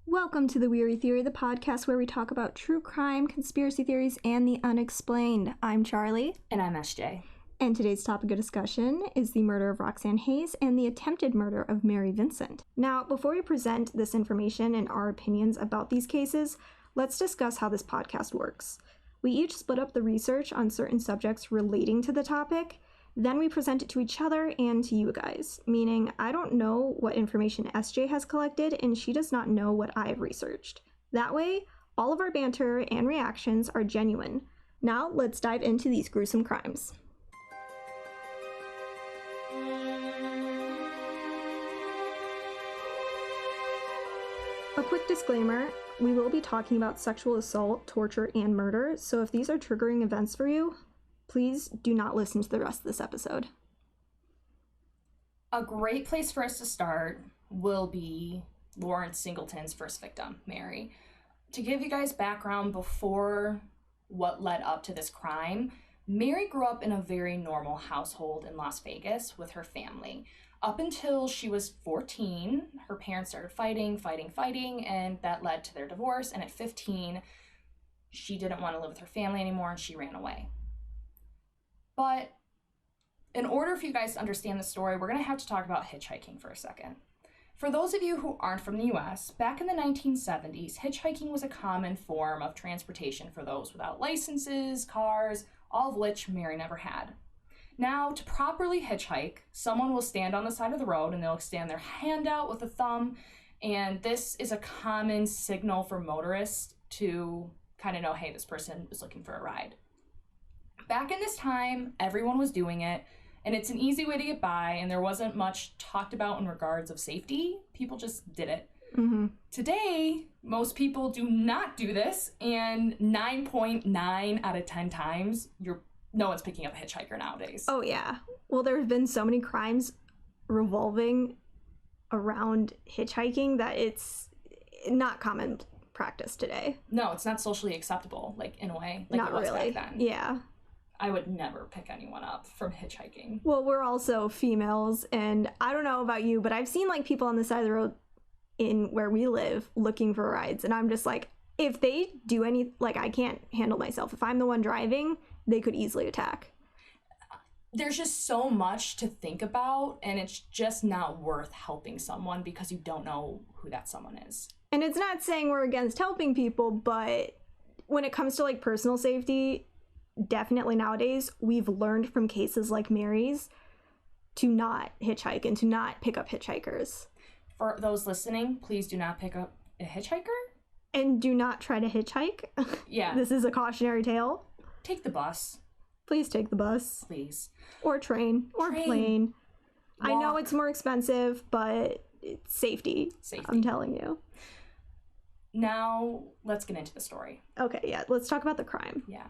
Welcome to The Weary Theory, the podcast where we talk about true crime, conspiracy theories, and the unexplained. I'm Charlie. And I'm SJ. And today's topic of discussion is the murder of Roxanne Hayes and the attempted murder of Mary Vincent. Now, before we present this information and our opinions about these cases, let's discuss how this podcast works. We each split up the research on certain subjects relating to the topic. Then we present it to each other and to you guys, meaning I don't know what information SJ has collected and she does not know what I have researched. That way, all of our banter and reactions are genuine. Now, let's dive into these gruesome crimes. A quick disclaimer, we will be talking about sexual assault, torture, and murder, so if these are triggering events for you, please do not listen to the rest of this episode. A great place for us to start will be Lawrence Singleton's first victim, Mary. To give you guys background before what led up to this crime, Mary grew up in a very normal household in Las Vegas with her family. Up until she was 14, her parents started fighting, and that led to their divorce. And at 15, she didn't want to live with her family anymore and she ran away. But in order for you guys to understand the story, we're going to have to talk about hitchhiking for a second. For those of you who aren't from the US, back in the 1970s, hitchhiking was a common form of transportation for those without licenses, cars, all of which Mary never had. Now, to properly hitchhike, someone will stand on the side of the road and they'll extend their hand out with a thumb, and this is a common signal for motorists to kind of know, hey, this person is looking for a ride. Back in this time, everyone was doing it, and it's an easy way to get by, and there wasn't much talked about in regards of safety. People just did it. Mm-hmm. Today, most people do not do this, and 9.9 out of 10 times, no one's picking up a hitchhiker nowadays. Oh, yeah. Well, there have been so many crimes revolving around hitchhiking that it's not common practice today. No, it's not socially acceptable, like, in a way. Like not it was really. Back then. Yeah. I would never pick anyone up from hitchhiking. Well, we're also females, and I don't know about you, but I've seen, like, people on the side of the road in where we live looking for rides, and I'm just like, if they do any, like, I can't handle myself. If I'm the one driving, they could easily attack. There's just so much to think about, and it's just not worth helping someone because you don't know who that someone is. And it's not saying we're against helping people, but when it comes to, like, personal safety, definitely nowadays, we've learned from cases like Mary's to not hitchhike and to not pick up hitchhikers. For those listening, please do not pick up a hitchhiker. And do not try to hitchhike. Yeah. This is a cautionary tale. Take the bus. Please take the bus. Please. Or train. Or plane. Walk. I know it's more expensive, but it's safety. I'm telling you. Now, let's get into the story. Okay, yeah. Let's talk about the crime. Yeah.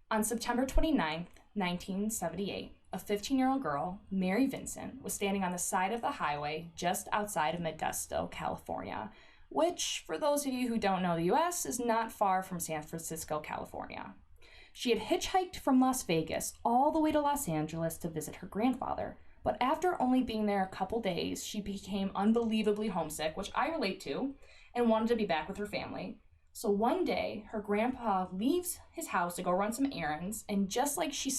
On September 29th, 1978, a 15-year-old girl, Mary Vincent, was standing on the side of the highway just outside of Modesto, California, which, for those of you who don't know the U.S., is not far from San Francisco, California. She had hitchhiked from Las Vegas all the way to Los Angeles to visit her grandfather, but after only being there a couple days, she became unbelievably homesick, which I relate to, and wanted to be back with her family. So one day, her grandpa leaves his house to go run some errands, and just like she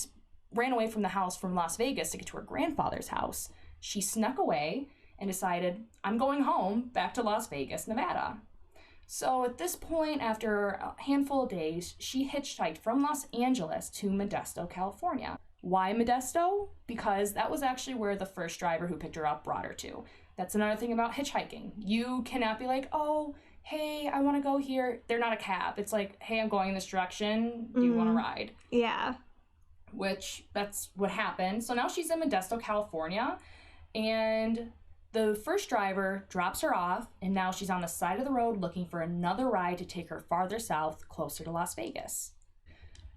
ran away from the house from Las Vegas to get to her grandfather's house, she snuck away and decided, I'm going home back to Las Vegas, Nevada. So at this point, after a handful of days, she hitchhiked from Los Angeles to Modesto, California. Why Modesto? Because that was actually where the first driver who picked her up brought her to. That's another thing about hitchhiking. You cannot be like, oh, hey, I want to go here. They're not a cab. It's like, hey, I'm going in this direction. Do you want to ride? Yeah. Which, that's what happened. So now she's in Modesto, California, and the first driver drops her off, and now she's on the side of the road looking for another ride to take her farther south, closer to Las Vegas.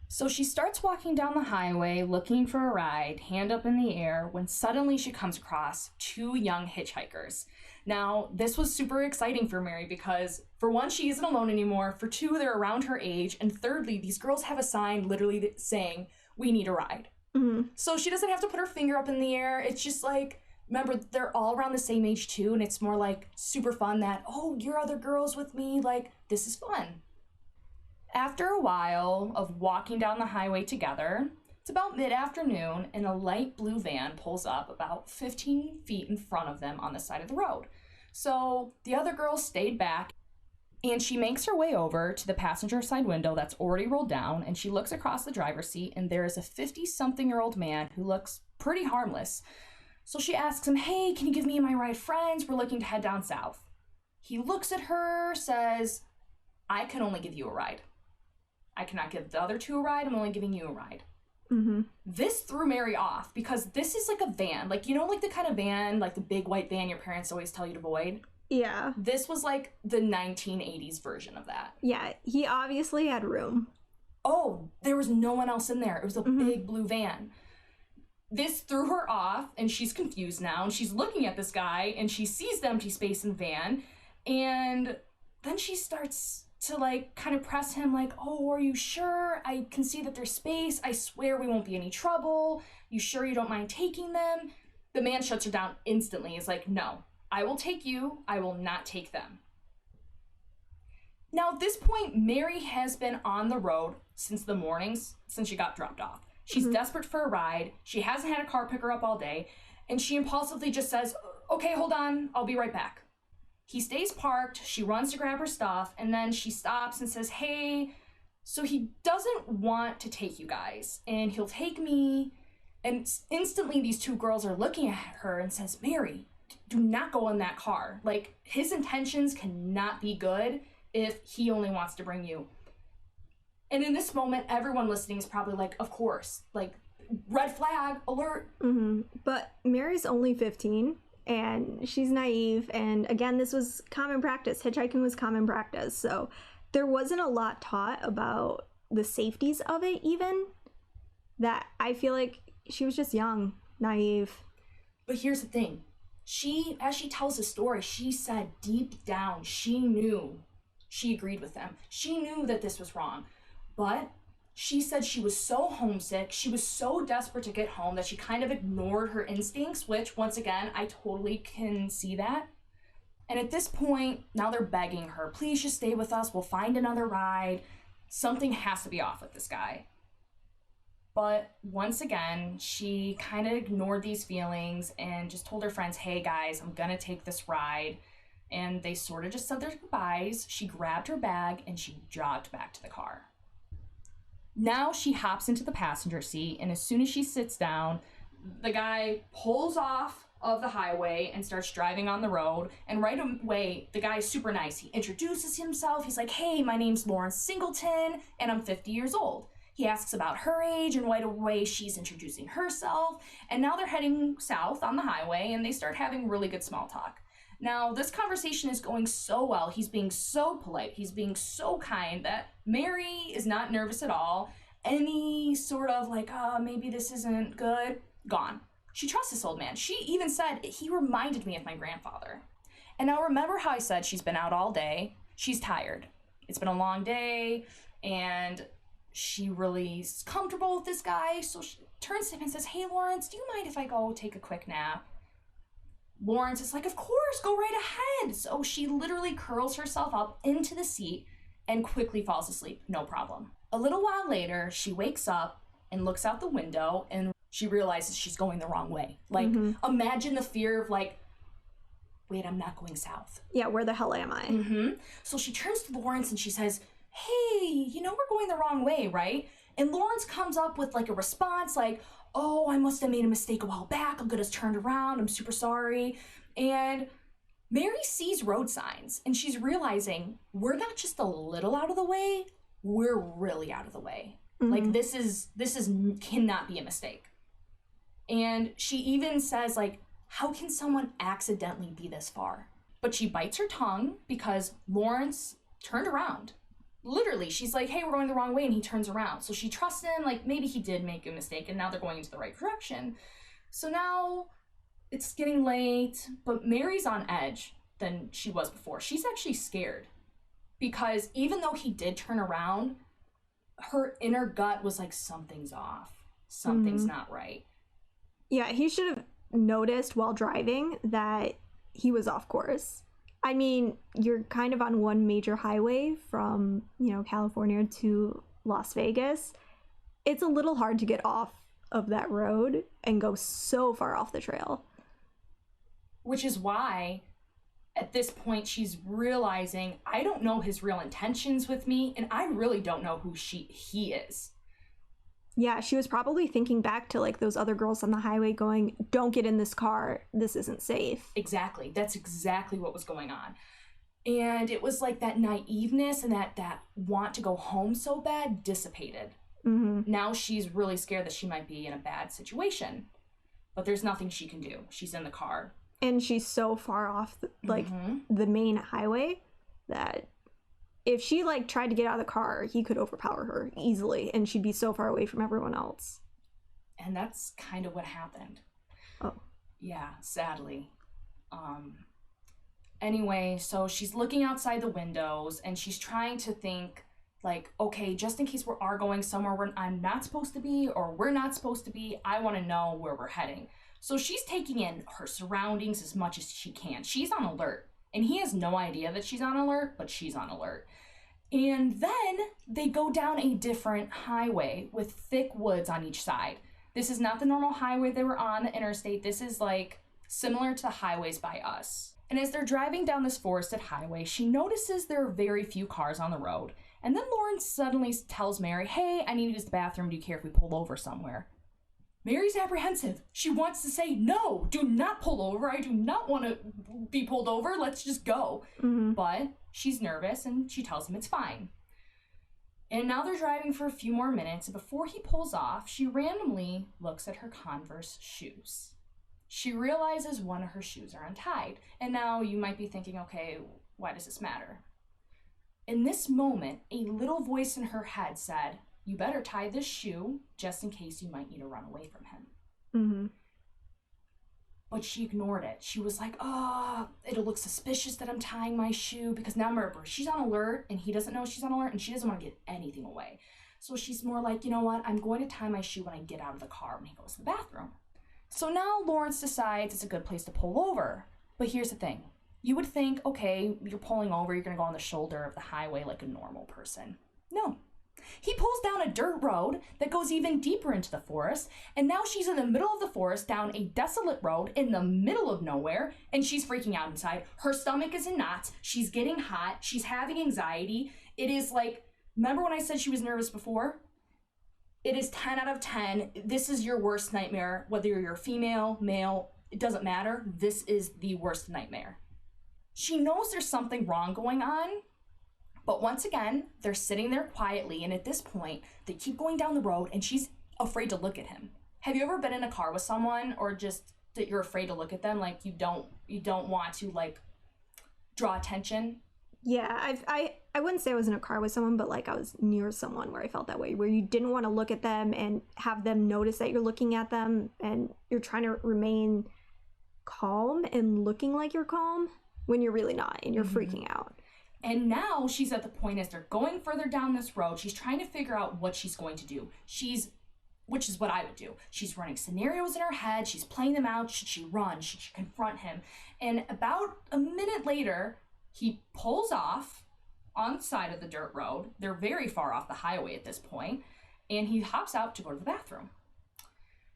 So she starts walking down the highway looking for a ride, hand up in the air, when suddenly she comes across two young hitchhikers. Now, this was super exciting for Mary because, for one, she isn't alone anymore. For two, they're around her age. And thirdly, these girls have a sign literally saying, we need a ride. Mm-hmm. So she doesn't have to put her finger up in the air. It's just like, remember, they're all around the same age too, and it's more like super fun that, oh, your other girl's with me, like, this is fun. After a while of walking down the highway together, it's about mid-afternoon, and a light blue van pulls up about 15 feet in front of them on the side of the road. So the other girl stayed back, and she makes her way over to the passenger side window that's already rolled down, and she looks across the driver's seat, and there is a 50-something-year-old man who looks pretty harmless. So she asks him, hey, can you give me and my ride friends? We're looking to head down south. He looks at her, says, I can only give you a ride. I cannot give the other two a ride. I'm only giving you a ride. Mm-hmm. This threw Mary off because this is like a van. Like, you know, like the kind of van, like the big white van your parents always tell you to avoid? Yeah. This was like the 1980s version of that. Yeah, he obviously had room. Oh, there was no one else in there. It was a big blue van. This threw her off, and she's confused now, and she's looking at this guy, and she sees the empty space in the van, and then she starts to, like, kind of press him, like, oh, are you sure? I can see that there's space. I swear we won't be any trouble. You sure you don't mind taking them? The man shuts her down instantly. He's like, no, I will take you. I will not take them. Now, at this point, Mary has been on the road since the mornings, since she got dropped off. She's desperate for a ride. She hasn't had a car pick her up all day. And she impulsively just says, okay, hold on. I'll be right back. He stays parked. She runs to grab her stuff. And then she stops and says, hey, so he doesn't want to take you guys. And he'll take me. And instantly these two girls are looking at her and says, Mary, do not go in that car. Like, his intentions cannot be good if he only wants to bring you. And in this moment, everyone listening is probably like, of course, like, red flag, alert. Mm-hmm. But Mary's only 15, and she's naive, and again, this was common practice. Hitchhiking was common practice, so there wasn't a lot taught about the safeties of it, even, that I feel like she was just young, naive. But here's the thing. As she tells the story, she said deep down, she knew she agreed with them. She knew that this was wrong. But she said she was so homesick, she was so desperate to get home that she kind of ignored her instincts, which, once again, I totally can see that. And at this point, now they're begging her, please just stay with us, we'll find another ride. Something has to be off with this guy. But once again, she kind of ignored these feelings and just told her friends, hey guys, I'm gonna take this ride. And they sort of just said their goodbyes. She grabbed her bag and she jogged back to the car. Now she hops into the passenger seat, and as soon as she sits down, the guy pulls off of the highway and starts driving on the road. And right away, the guy is super nice. He introduces himself. He's like, hey, my name's Lawrence Singleton, and I'm 50 years old. He asks about her age, and right away she's introducing herself. And now they're heading south on the highway, and they start having really good small talk. Now, this conversation is going so well. He's being so polite. He's being so kind that Mary is not nervous at all. Any sort of like, maybe this isn't good, gone. She trusts this old man. She even said, he reminded me of my grandfather. And now remember how I said she's been out all day? She's tired. It's been a long day, and she really is comfortable with this guy. So she turns to him and says, hey, Lawrence, do you mind if I go take a quick nap? Lawrence is like, of course, go right ahead. So she literally curls herself up into the seat and quickly falls asleep. No problem. A little while later, she wakes up and looks out the window, and she realizes she's going the wrong way. Like, imagine the fear of like, wait, I'm not going south. Yeah, where the hell am I? So she turns to Lawrence and she says, hey, you know we're going the wrong way, right? And Lawrence comes up with like a response like, oh, I must have made a mistake a while back. I'm gonna turn around. I'm super sorry. And Mary sees road signs, and she's realizing we're not just a little out of the way, we're really out of the way. Like, this is cannot be a mistake. And she even says, like, how can someone accidentally be this far? But she bites her tongue because Lawrence turned around. Literally, she's like, hey, we're going the wrong way, and he turns around. So she trusts him, like, maybe he did make a mistake, and now they're going into the right direction. So now it's getting late, but Mary's on edge than she was before. She's actually scared because even though he did turn around, her inner gut was like, something's off. Something's not right. Yeah, he should have noticed while driving that he was off course. I mean, you're kind of on one major highway from, California to Las Vegas. It's a little hard to get off of that road and go so far off the trail. Which is why, at this point, she's realizing, I don't know his real intentions with me, and I really don't know who he is. Yeah, she was probably thinking back to, like, those other girls on the highway going, don't get in this car, this isn't safe. Exactly. That's exactly what was going on. And it was like that naiveness and that want to go home so bad dissipated. Mm-hmm. Now she's really scared that she might be in a bad situation. But there's nothing she can do. She's in the car. And she's so far off, the main highway that if she, tried to get out of the car, he could overpower her easily, and she'd be so far away from everyone else. And that's kind of what happened. Oh. Yeah, sadly. Anyway, so she's looking outside the windows, and she's trying to think, okay, just in case we are going somewhere where I'm not supposed to be, or we're not supposed to be, I want to know where we're heading. So she's taking in her surroundings as much as she can. She's on alert. And he has no idea that she's on alert, but she's on alert. And then they go down a different highway with thick woods on each side. This is not the normal highway they were on, the interstate. This is similar to the highways by us. And as they're driving down this forested highway, she notices there are very few cars on the road. And then Lawrence suddenly tells Mary, hey, I need to use the bathroom. Do you care if we pull over somewhere? Mary's apprehensive. She wants to say, no, do not pull over. I do not want to be pulled over. Let's just go. Mm-hmm. But she's nervous and she tells him it's fine. And now they're driving for a few more minutes. And before he pulls off, she randomly looks at her Converse shoes. She realizes one of her shoes are untied. And now you might be thinking, okay, why does this matter? In this moment, a little voice in her head said, you better tie this shoe just in case you might need to run away from him. Mm-hmm. But she ignored it. She was like, it'll look suspicious that I'm tying my shoe, because now remember, she's on alert and he doesn't know she's on alert and she doesn't want to get anything away. So she's more like, you know what? I'm going to tie my shoe when I get out of the car when he goes to the bathroom. So now Lawrence decides it's a good place to pull over. But here's the thing. You would think, okay, you're pulling over, you're going to go on the shoulder of the highway like a normal person. No. He pulls down a dirt road that goes even deeper into the forest, and now she's in the middle of the forest down a desolate road in the middle of nowhere, and she's freaking out inside. Her stomach is in knots. She's getting hot. She's having anxiety. It is remember when I said she was nervous before? It is 10 out of 10. This is your worst nightmare. Whether you're female, male, it doesn't matter. This is the worst nightmare. She knows there's something wrong going on. But once again, they're sitting there quietly, and at this point, they keep going down the road, and she's afraid to look at him. Have you ever been in a car with someone, or just that you're afraid to look at them, you don't want to draw attention? Yeah, I wouldn't say I was in a car with someone, but I was near someone where I felt that way, where you didn't want to look at them and have them notice that you're looking at them, and you're trying to remain calm and looking like you're calm when you're really not, and you're freaking out. And now she's at the point as they're going further down this road, she's trying to figure out what she's going to do. Which is what I would do. She's running scenarios in her head. She's playing them out. Should she run? Should she confront him? And about a minute later, he pulls off on the side of the dirt road. They're very far off the highway at this point. And he hops out to go to the bathroom.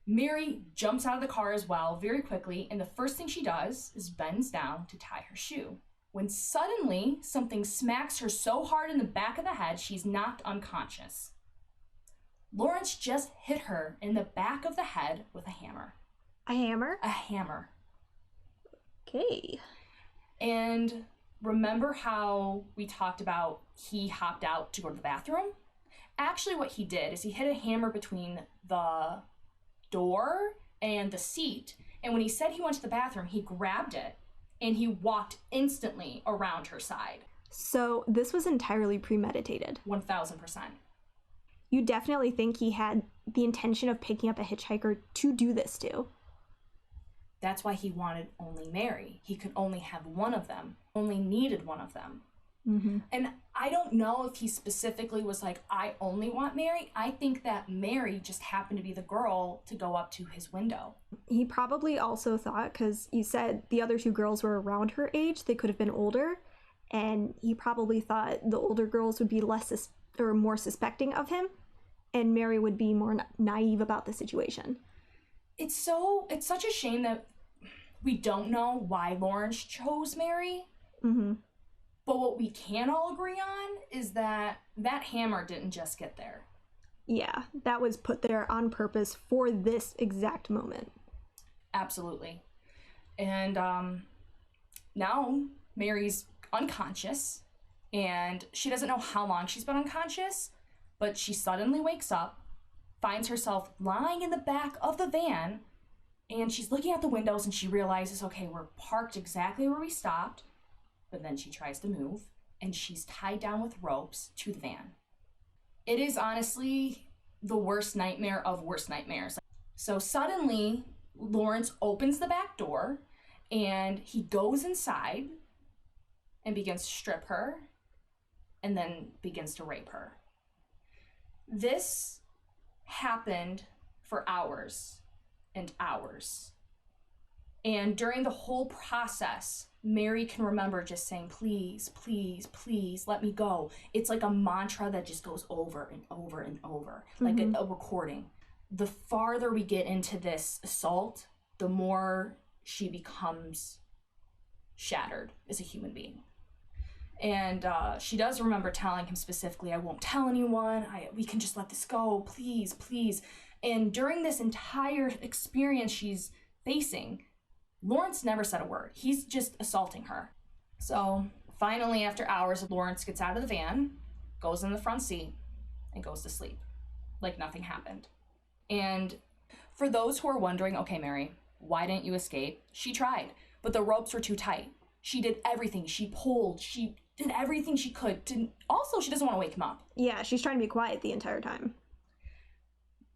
Mary jumps out of the car as well very quickly. And the first thing she does is bends down to tie her shoe. When suddenly something smacks her so hard in the back of the head, she's knocked unconscious. Lawrence just hit her in the back of the head with a hammer. A hammer? A hammer. Okay. And remember how we talked about he hopped out to go to the bathroom? Actually, what he did is he hit a hammer between the door and the seat. And when he said he went to the bathroom, he grabbed it. And he walked instantly around her side. So this was entirely premeditated. 1,000%. You definitely think he had the intention of picking up a hitchhiker to do this to. That's why he wanted only Mary. He could only have one of them, only needed one of them. Mm-hmm. And I don't know if he specifically was like, I only want Mary. I think that Mary just happened to be the girl to go up to his window. He probably also thought, because you said the other two girls were around her age, they could have been older, and he probably thought the older girls would be less or more suspecting of him, and Mary would be more naive about the situation. It's such a shame that we don't know why Lawrence chose Mary. Mm-hmm. But what we can all agree on is that hammer didn't just get there. Yeah, that was put there on purpose for this exact moment. Absolutely. And now Mary's unconscious, and she doesn't know how long she's been unconscious, but she suddenly wakes up, finds herself lying in the back of the van, and she's looking out the windows and she realizes, okay, we're parked exactly where we stopped. But then she tries to move, and she's tied down with ropes to the van. It is honestly the worst nightmare of worst nightmares. So suddenly, Lawrence opens the back door, and he goes inside and begins to strip her, and then begins to rape her. This happened for hours and hours. And during the whole process, Mary can remember just saying, please, please, please, let me go. It's like a mantra that just goes over and over and over, like a recording. The farther we get into this assault, the more she becomes shattered as a human being. And she does remember telling him specifically, I won't tell anyone. We can just let this go, please, please. And during this entire experience she's facing, Lawrence never said a word. He's just assaulting her. So finally, after hours, Lawrence gets out of the van, goes in the front seat, and goes to sleep like nothing happened. And for those who are wondering, okay, Mary, why didn't you escape? She tried, but the ropes were too tight. She did everything. She pulled. She did everything she could. Also, she doesn't want to wake him up. Yeah, she's trying to be quiet the entire time.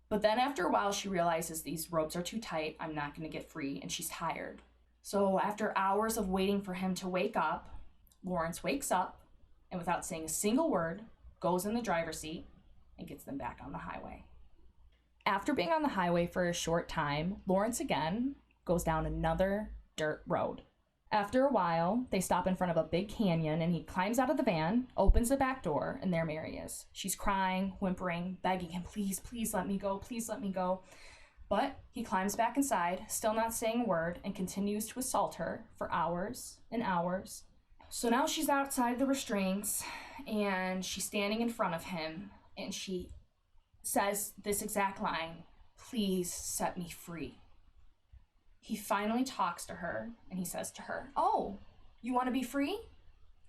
But then after a while, she realizes these ropes are too tight. I'm not going to get free, and she's tired. So after hours of waiting for him to wake up, Lawrence wakes up, and without saying a single word, goes in the driver's seat and gets them back on the highway. After being on the highway for a short time, Lawrence again goes down another dirt road. After a while, they stop in front of a big canyon, and he climbs out of the van, opens the back door, and there Mary is. She's crying, whimpering, begging him, please, please let me go, please let me go. But he climbs back inside, still not saying a word, and continues to assault her for hours and hours. So now she's outside the restraints, and she's standing in front of him, and she says this exact line, please set me free. He finally talks to her, and he says to her, oh, you want to be free?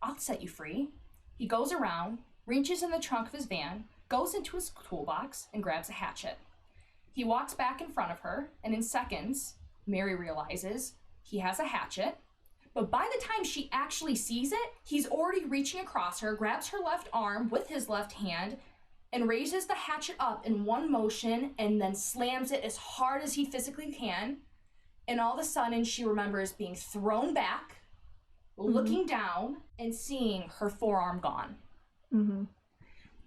I'll set you free. He goes around, reaches in the trunk of his van, goes into his toolbox, and grabs a hatchet. He walks back in front of her, and in seconds, Mary realizes he has a hatchet, but by the time she actually sees it, he's already reaching across her, grabs her left arm with his left hand, and raises the hatchet up in one motion, and then slams it as hard as he physically can. And all of a sudden, she remembers being thrown back, looking down, and seeing her forearm gone. Mm-hmm.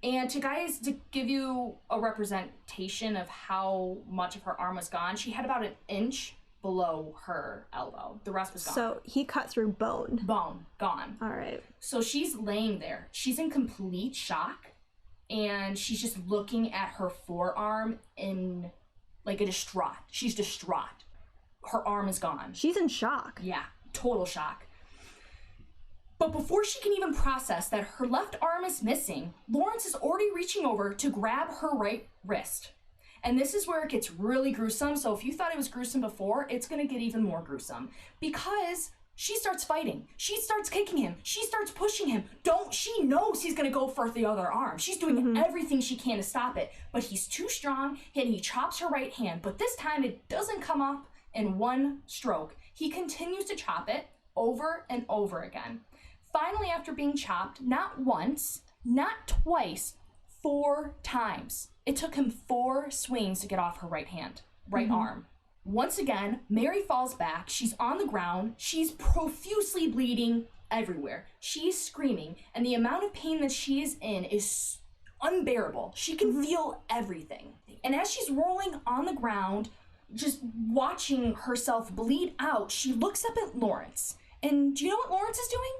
And to give you a representation of how much of her arm was gone, she had about an inch below her elbow. The rest was gone. So he cut through bone. Bone, gone. All right. So she's laying there. She's in complete shock, and she's just looking at her forearm in like a distraught. She's distraught. Her arm is gone. She's in shock. Yeah, total shock. But before she can even process that her left arm is missing, Lawrence is already reaching over to grab her right wrist. And this is where it gets really gruesome. So if you thought it was gruesome before, it's going to get even more gruesome. Because she starts fighting. She starts kicking him. She starts pushing him. She knows he's going to go for the other arm. She's doing everything she can to stop it. But he's too strong, and he chops her right hand. But this time, it doesn't come up in one stroke. He continues to chop it over and over again. Finally, after being chopped, not once, not twice, 4 times. It took him 4 swings to get off her right arm. Once again, Mary falls back. She's on the ground. She's profusely bleeding everywhere. She's screaming, and the amount of pain that she is in is unbearable. She can feel everything. And as she's rolling on the ground, just watching herself bleed out, she looks up at Lawrence. And do you know what Lawrence is doing?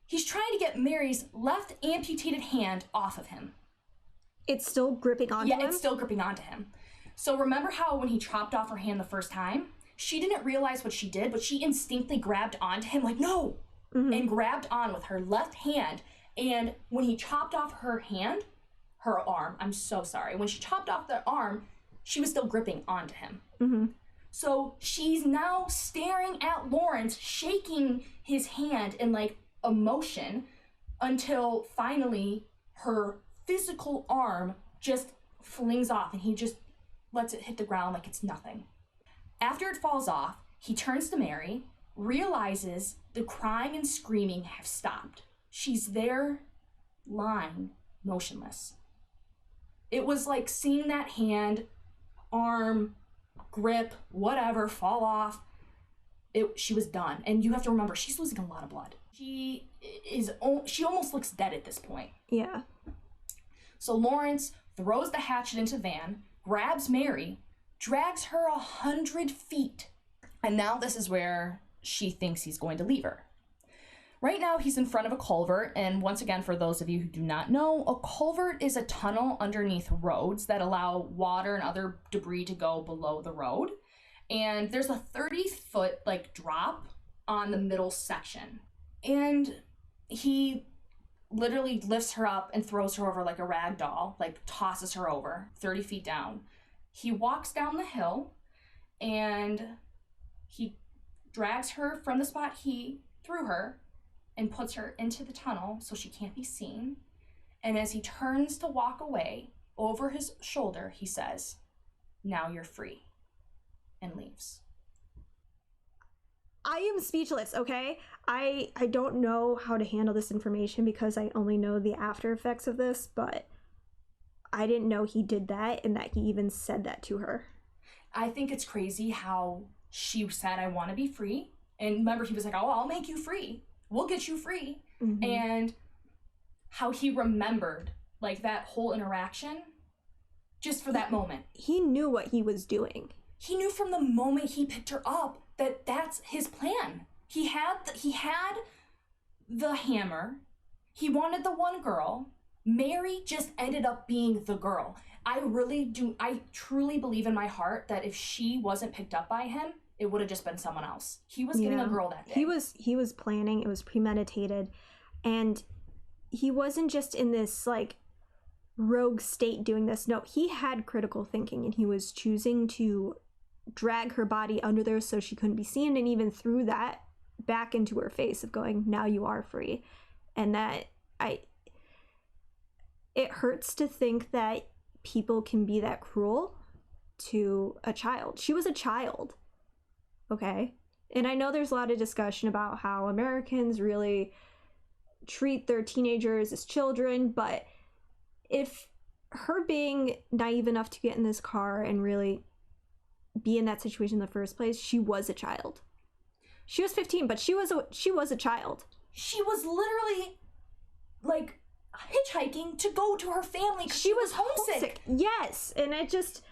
He's trying to get Mary's left amputated hand off of him. It's still gripping onto him? Yeah, it's still gripping onto him. So remember how when he chopped off her hand the first time, she didn't realize what she did, but she instinctively grabbed onto him like, no, and grabbed on with her left hand. And when he chopped off her hand, her arm, I'm so sorry, when she chopped off the arm, she was still gripping onto him. So she's now staring at Lawrence, shaking his hand in like emotion until finally her physical arm just flings off and he just lets it hit the ground like it's nothing. After it falls off, he turns to Mary, realizes the crying and screaming have stopped. She's there, lying, motionless. It was like seeing that hand, arm, grip, whatever, fall off. She was done. And you have to remember, she's losing a lot of blood. She almost looks dead at this point. Yeah. So Lawrence throws the hatchet into the van, grabs Mary, drags her 100 feet. And now this is where she thinks he's going to leave her. Right now, he's in front of a culvert, and once again, for those of you who do not know, a culvert is a tunnel underneath roads that allow water and other debris to go below the road. And there's a 30-foot, drop on the middle section. And he literally lifts her up and throws her over like a rag doll, tosses her over 30 feet down. He walks down the hill, and he drags her from the spot he threw her, and puts her into the tunnel so she can't be seen. And as he turns to walk away, over his shoulder, he says, "Now you're free," and leaves. I am speechless, okay? I don't know how to handle this information because I only know the after effects of this, but I didn't know he did that and that he even said that to her. I think it's crazy how she said, "I want to be free." And remember, he was like, "Oh, I'll make you free. We'll get you free." And how he remembered that whole interaction just for that moment. He knew what he was doing. He knew from the moment he picked her up that that's his plan. He had the hammer. He wanted the one girl. Mary just ended up being the girl. I truly believe in my heart that if she wasn't picked up by him, it would have just been someone else. He was getting a girl that day. He was planning. It was premeditated. And he wasn't just in this rogue state doing this. No, he had critical thinking, and he was choosing to drag her body under there so she couldn't be seen, and even threw that back into her face of going, "Now you are free." And it hurts to think that people can be that cruel to a child. She was a child. Okay? And I know there's a lot of discussion about how Americans really treat their teenagers as children, but if her being naive enough to get in this car and really be in that situation in the first place, she was a child. She was 15, but she was a child. She was literally hitchhiking to go to her family because she was homesick. Yes, and it just...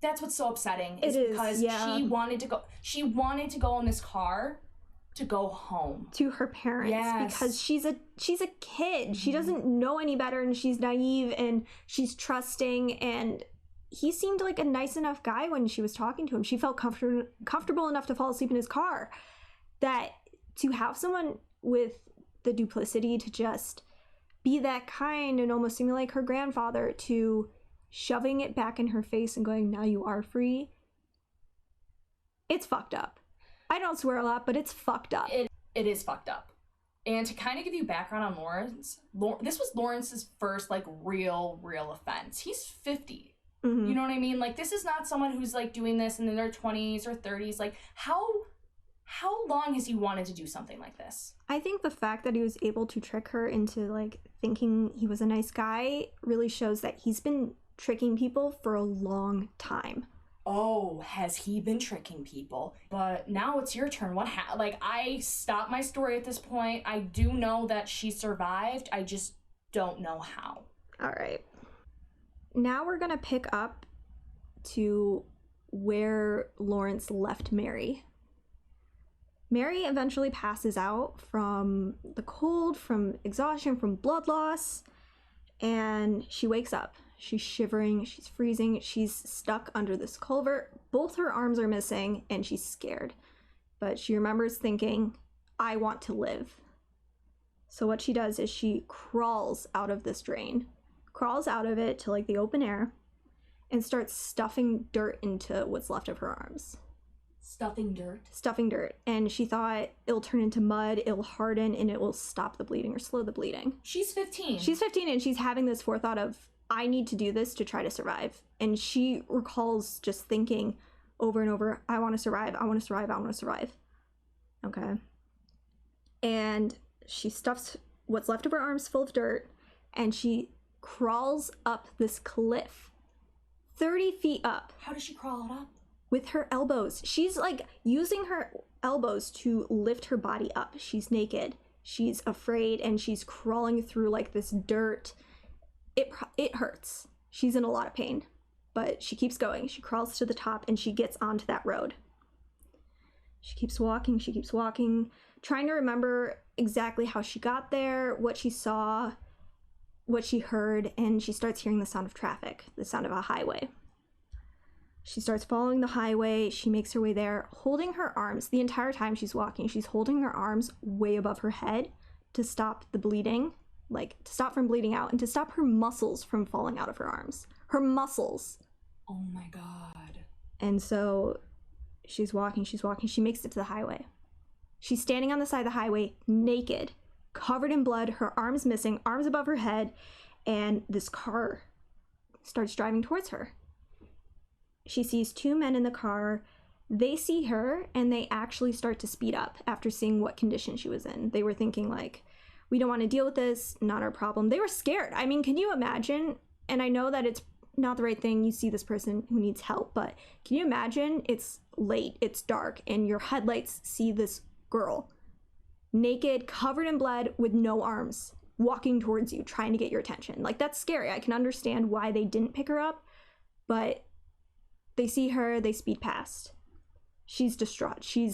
That's what's so upsetting. Because she wanted to go. She wanted to go in this car to go home to her parents because she's a kid. She doesn't know any better, and she's naive and she's trusting. And he seemed like a nice enough guy when she was talking to him. She felt comfortable enough to fall asleep in his car. That to have someone with the duplicity to just be that kind and almost seem like her grandfather, to shoving it back in her face and going, "Now you are free," it's fucked up. I don't swear a lot, but it's fucked up. It is fucked up. And to kind of give you background on Lawrence, this was Lawrence's first real offense. He's 50. You know what I mean? This is not someone who's doing this in their 20s or 30s. How long has he wanted to do something like this? I think the fact that he was able to trick her into thinking he was a nice guy really shows that he's been tricking people for a long time. oh, has he been tricking people? But now it's your turn. I stopped my story at this point. I do know that she survived. I just don't know how. All right. Now we're going to pick up to where Lawrence left Mary. Mary eventually passes out from the cold, from exhaustion, from blood loss, and she wakes up. She's shivering, she's freezing, she's stuck under this culvert. Both her arms are missing, and she's scared. But she remembers thinking, I want to live. So what she does is she crawls out of this drain, crawls out of it to like the open air, and starts stuffing dirt into what's left of her arms. Stuffing dirt? Stuffing dirt. And she thought it'll turn into mud, it'll harden, and it will stop the bleeding or slow the bleeding. She's 15. She's 15, and she's having this forethought of, I need to do this to try to survive. And she recalls just thinking over and over, I want to survive, I want to survive, I want to survive. Okay. And she stuffs what's left of her arms full of dirt, and she crawls up this cliff, 30 feet up. How does she crawl it up? With her elbows. She's like using her elbows to lift her body up. She's naked. She's afraid, and she's crawling through like this dirt. It hurts. She's in a lot of pain, but she keeps going. She crawls to the top, and she gets onto that road. She keeps walking, trying to remember exactly how she got there, what she saw, what she heard, and she starts hearing the sound of traffic, the sound of a highway. She starts following the highway. She makes her way there, holding her arms. The entire time she's walking, she's holding her arms way above her head to stop the bleeding, like to stop from bleeding out and to stop her muscles from falling out of her arms. Her muscles. Oh my God. And so she's walking. She makes it to the highway. She's standing on the side of the highway, naked, covered in blood, her arms missing, arms above her head, and this car starts driving towards her. She sees two men in the car. They see her, and they actually start to speed up after seeing what condition she was in. They were thinking, like, we don't want to deal with this, not our problem. They were scared. I mean, can you imagine? And I know that it's not the right thing. You see this person who needs help, but can you imagine? It's late, it's dark, and your headlights see this girl, naked, covered in blood, with no arms, walking towards you, trying to get your attention. Like, that's scary. I can understand why they didn't pick her up, but they see her, they speed past. She's distraught. She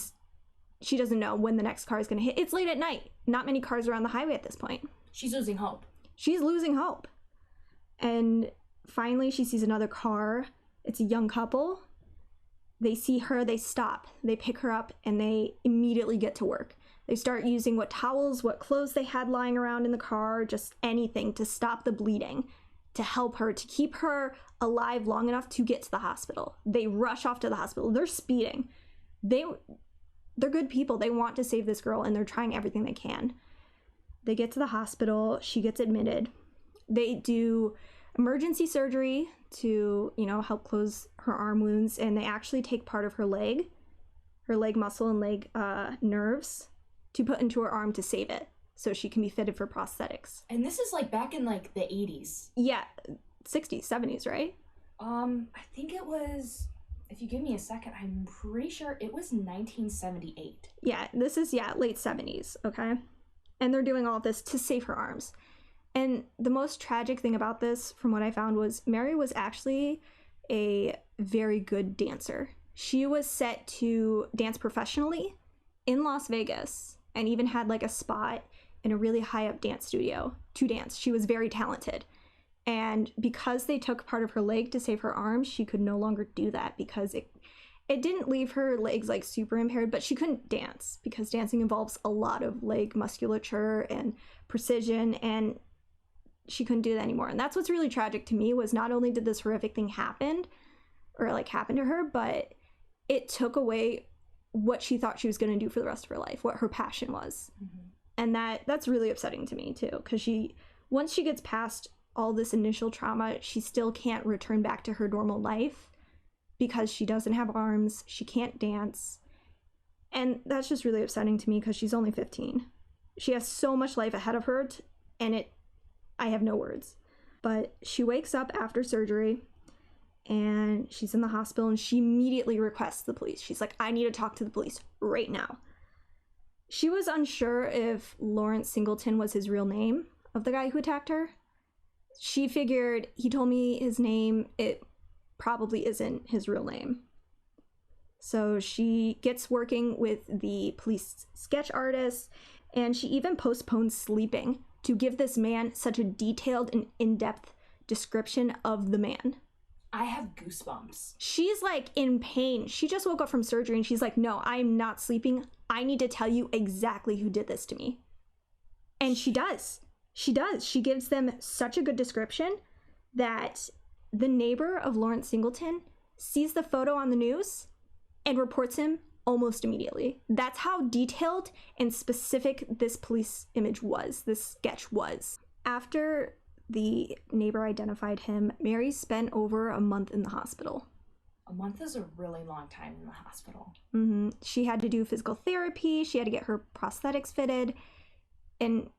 doesn't know when the next car is going to hit. It's late at night. Not many cars are on the highway at this point. She's losing hope. She's losing hope. And finally, she sees another car. It's a young couple. They see her, they stop. They pick her up, and they immediately get to work. They start using what towels, what clothes they had lying around in the car, just anything to stop the bleeding, to help her, to keep her alive long enough to get to the hospital. They rush off to the hospital. They're speeding. They're good people. They want to save this girl, and they're trying everything they can. They get to the hospital. She gets admitted. They do emergency surgery to, help close her arm wounds, and they actually take part of her leg muscle and leg nerves to put into her arm to save it, so she can be fitted for prosthetics. And this is like back in like the 80s. Yeah, 60s, 70s, right? I think it was, if you give me a second, I'm pretty sure it was 1978. Yeah, this is, late 70s, okay? And they're doing all of this to save her arms. And the most tragic thing about this, from what I found, was Mary was actually a very good dancer. She was set to dance professionally in Las Vegas, and even had like a spot in a really high up dance studio to dance. She was very talented. And because they took part of her leg to save her arm, she could no longer do that, because it didn't leave her legs like super impaired, but she couldn't dance because dancing involves a lot of leg musculature and precision, and she couldn't do that anymore. And that's what's really tragic to me, was not only did this horrific thing happen to her, but it took away what she thought she was going to do for the rest of her life, what her passion was. Mm-hmm. And that's really upsetting to me too, because once she gets past all this initial trauma, she still can't return back to her normal life because she doesn't have arms, she can't dance. And that's just really upsetting to me, because she's only 15. She has so much life ahead of her, I have no words. But she wakes up after surgery, and she's in the hospital, and she immediately requests the police. She's like, I need to talk to the police right now. She was unsure if Lawrence Singleton was his real name of the guy who attacked her. She figured, he told me his name, it probably isn't his real name. So she gets working with the police sketch artist, and she even postpones sleeping to give this man such a detailed and in-depth description of the man. I have goosebumps. She's like in pain. She just woke up from surgery, and she's like, no, I'm not sleeping. I need to tell you exactly who did this to me. And she does. She does. She gives them such a good description that the neighbor of Lawrence Singleton sees the photo on the news and reports him almost immediately. That's how detailed and specific this police image was, this sketch was. After the neighbor identified him, Mary spent over a month in the hospital. A month is a really long time in the hospital. Mm-hmm. She had to do physical therapy, she had to get her prosthetics fitted, and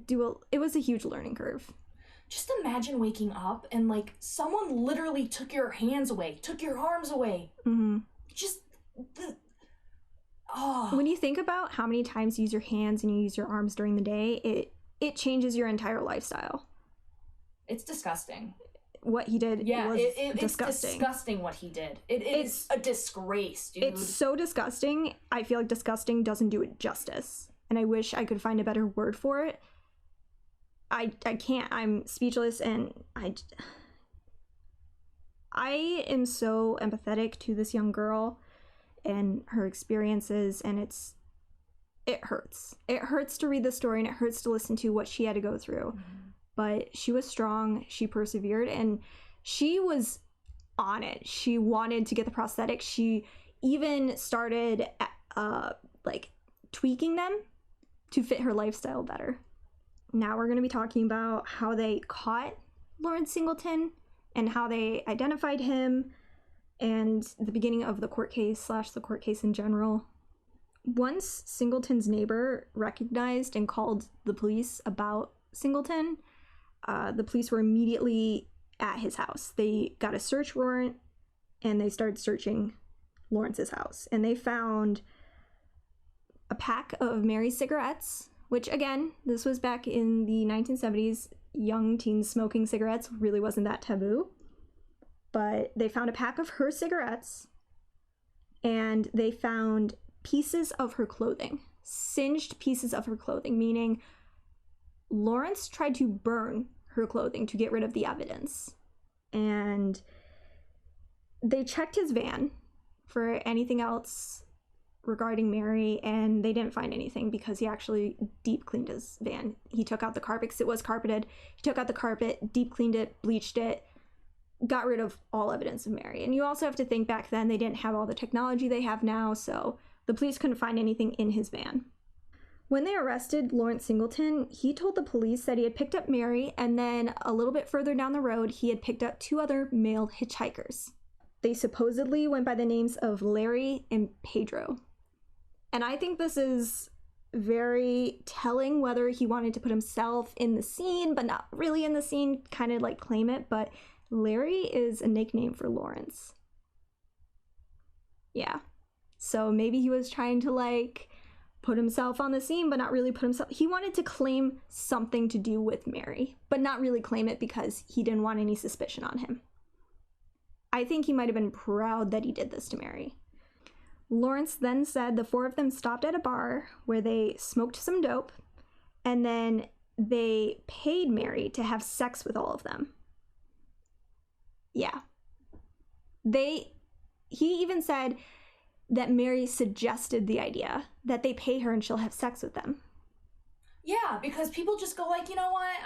it was a huge learning curve. Just imagine waking up and like someone literally took your hands away, took your arms away. Mm-hmm. When you think about how many times you use your hands and you use your arms during the day, it changes your entire lifestyle. It's disgusting. What he did was disgusting. It's disgusting what he did. It's a disgrace, dude. It's so disgusting. I feel like disgusting doesn't do it justice. And I wish I could find a better word for it. I can't. I'm speechless, and I am so empathetic to this young girl and her experiences, and it hurts. It hurts to read the story, and it hurts to listen to what she had to go through. Mm-hmm. But she was strong, she persevered, and she was on it. She wanted to get the prosthetics. She even started tweaking them to fit her lifestyle better. Now we're going to be talking about how they caught Lawrence Singleton and how they identified him, and the beginning of the court case / the court case in general. Once Singleton's neighbor recognized and called the police about Singleton, the police were immediately at his house. They got a search warrant, and they started searching Lawrence's house. And they found a pack of Mary's cigarettes, which, again, this was back in the 1970s. Young teens smoking cigarettes really wasn't that taboo. But they found a pack of her cigarettes, and they found pieces of her clothing, singed pieces of her clothing, meaning Lawrence tried to burn her clothing to get rid of the evidence. And they checked his van for anything else regarding Mary, and they didn't find anything because he actually deep cleaned his van. He took out the carpet because it was carpeted. He took out the carpet, deep cleaned it, bleached it, got rid of all evidence of Mary. And you also have to think back then they didn't have all the technology they have now, so the police couldn't find anything in his van. When they arrested Lawrence Singleton, he told the police that he had picked up Mary, and then a little bit further down the road, he had picked up 2 other male hitchhikers. They supposedly went by the names of Larry and Pedro. And I think this is very telling, whether he wanted to put himself in the scene, but not really in the scene, kind of like claim it, but Larry is a nickname for Lawrence. Yeah. So maybe he was trying to put himself on the scene, but not really put himself. He wanted to claim something to do with Mary, but not really claim it because he didn't want any suspicion on him. I think he might have been proud that he did this to Mary. Lawrence then said the 4 of them stopped at a bar where they smoked some dope, and then they paid Mary to have sex with all of them. Yeah. He even said that Mary suggested the idea that they pay her and she'll have sex with them. Yeah, because people just go you know what,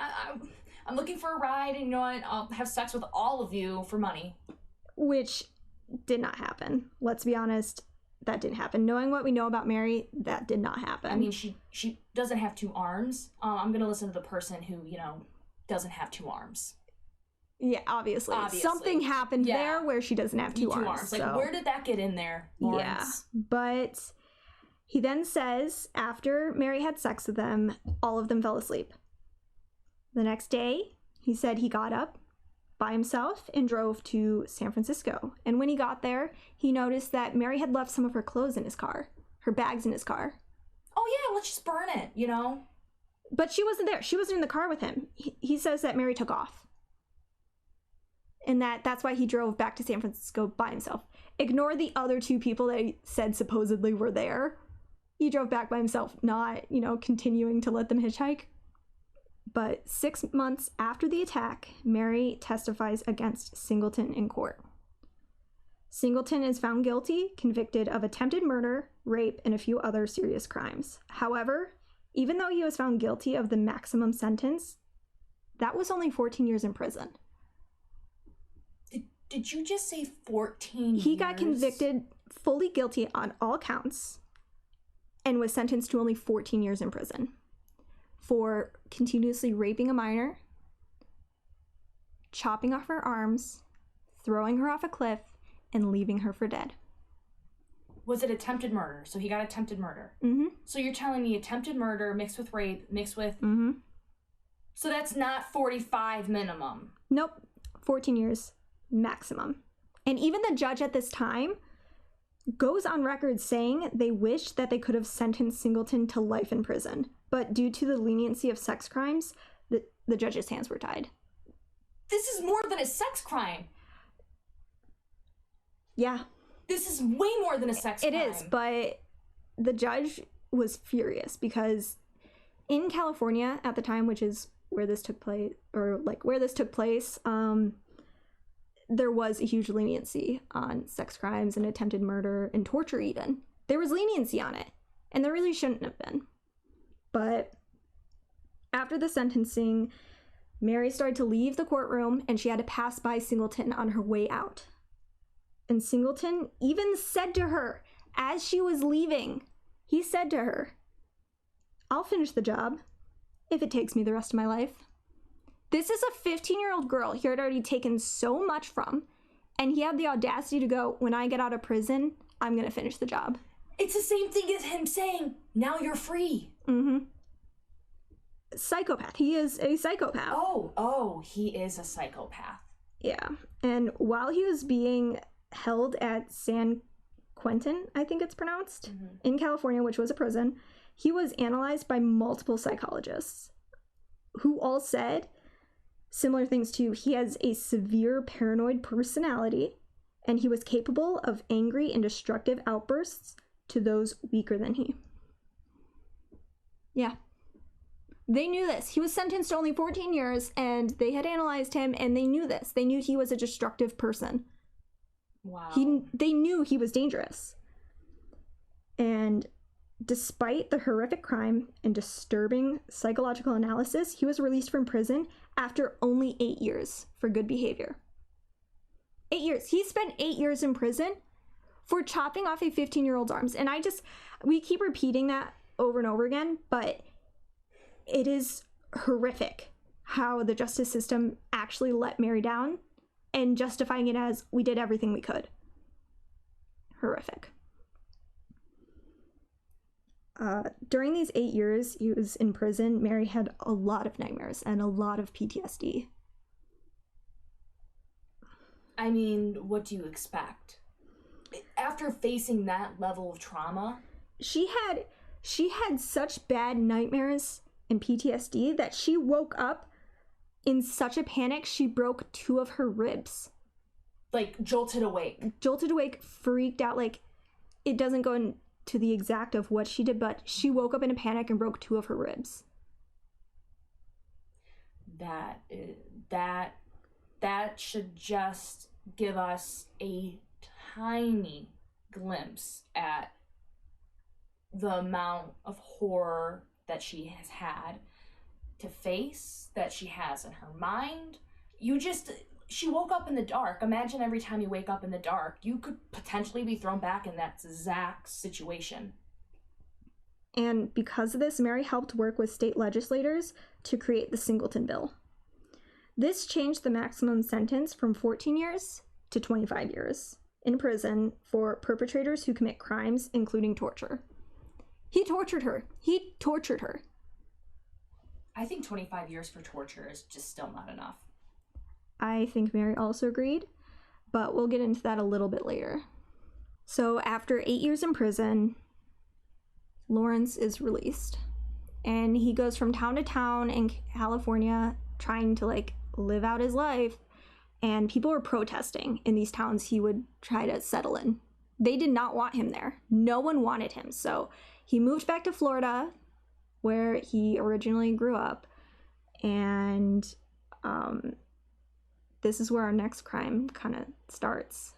I'm looking for a ride, and you know what, I'll have sex with all of you for money. Which did not happen. Let's be honest, that didn't happen. Knowing what we know about Mary, that did not happen. I mean, she doesn't have 2 arms. I'm gonna listen to the person who, doesn't have 2 arms. Yeah, obviously. Something happened there where she doesn't have 2 arms. So. Where did that get in there, Lawrence? Yeah, but he then says after Mary had sex with them, all of them fell asleep. The next day, he said he got up, by himself and drove to San Francisco. And when he got there, he noticed that Mary had left some of her clothes in his car, her bags in his car. Oh yeah, let's just burn it, you know? But she wasn't there. She wasn't in the car with him. He says that Mary took off. And that's why he drove back to San Francisco by himself. Ignore the other two people that he said supposedly were there. He drove back by himself, not, continuing to let them hitchhike. But 6 months after the attack, Mary testifies against Singleton in court. Singleton is found guilty, convicted of attempted murder, rape, and a few other serious crimes. However, even though he was found guilty of the maximum sentence, that was only 14 years in prison. Did you just say 14 years? He got convicted fully guilty on all counts and was sentenced to only 14 years in prison for continuously raping a minor, chopping off her arms, throwing her off a cliff, and leaving her for dead. Was it attempted murder? So he got attempted murder. Mm-hmm. So you're telling me attempted murder mixed with rape, mixed with... Mm-hmm. So that's not 45 minimum. Nope. 14 years maximum. And even the judge at this time goes on record saying they wish that they could have sentenced Singleton to life in prison. But due to the leniency of sex crimes, the judge's hands were tied. This is more than a sex crime. Yeah. This is way more than a sex crime. It is, but the judge was furious because in California at the time, which is where this took place, there was a huge leniency on sex crimes and attempted murder and torture even. There was leniency on it, and there really shouldn't have been. But after the sentencing, Mary started to leave the courtroom, and she had to pass by Singleton on her way out. And Singleton even said to her, as she was leaving, he said to her, "I'll finish the job if it takes me the rest of my life." This is a 15-year-old girl he had already taken so much from, and he had the audacity to go, "When I get out of prison, I'm going to finish the job." It's the same thing as him saying, "Now you're free." Mm-hmm. Psychopath. He is a psychopath. Oh, he is a psychopath. Yeah. And while he was being held at San Quentin, I think it's pronounced, in California, which was a prison, he was analyzed by multiple psychologists who all said similar things to he has a severe paranoid personality and he was capable of angry and destructive outbursts to those weaker than he. Yeah. They knew this. He was sentenced to only 14 years and they had analyzed him and they knew this. They knew he was a destructive person. Wow. They knew he was dangerous. And despite the horrific crime and disturbing psychological analysis, he was released from prison after only 8 years for good behavior. 8 years. He spent 8 years in prison for chopping off a 15-year-old's arms. And we keep repeating that over and over again, but it is horrific how the justice system actually let Mary down and justifying it as we did everything we could. Horrific. During these 8 years he was in prison, Mary had a lot of nightmares and a lot of PTSD. I mean, what do you expect? After facing that level of trauma? She had such bad nightmares and PTSD that she woke up in such a panic she broke 2 of her ribs. Like, jolted awake, freaked out. Like, it doesn't go into the exact of what she did, but she woke up in a panic and broke 2 of her ribs. That should just give us a tiny glimpse at the amount of horror that she has had to face, that she has in her mind. She woke up in the dark. Imagine every time you wake up in the dark, you could potentially be thrown back in that exact situation. And because of this, Mary helped work with state legislators to create the Singleton Bill. This changed the maximum sentence from 14 years to 25 years in prison for perpetrators who commit crimes, including torture. He tortured her. I think 25 years for torture is just still not enough. I think Mary also agreed, but we'll get into that a little bit later. So after 8 years in prison, Lawrence is released. And he goes from town to town in California trying to, like, live out his life. And people were protesting in these towns he would try to settle in. They did not want him there. No one wanted him. So he moved back to Florida, where he originally grew up. And this is where our next crime kind of starts.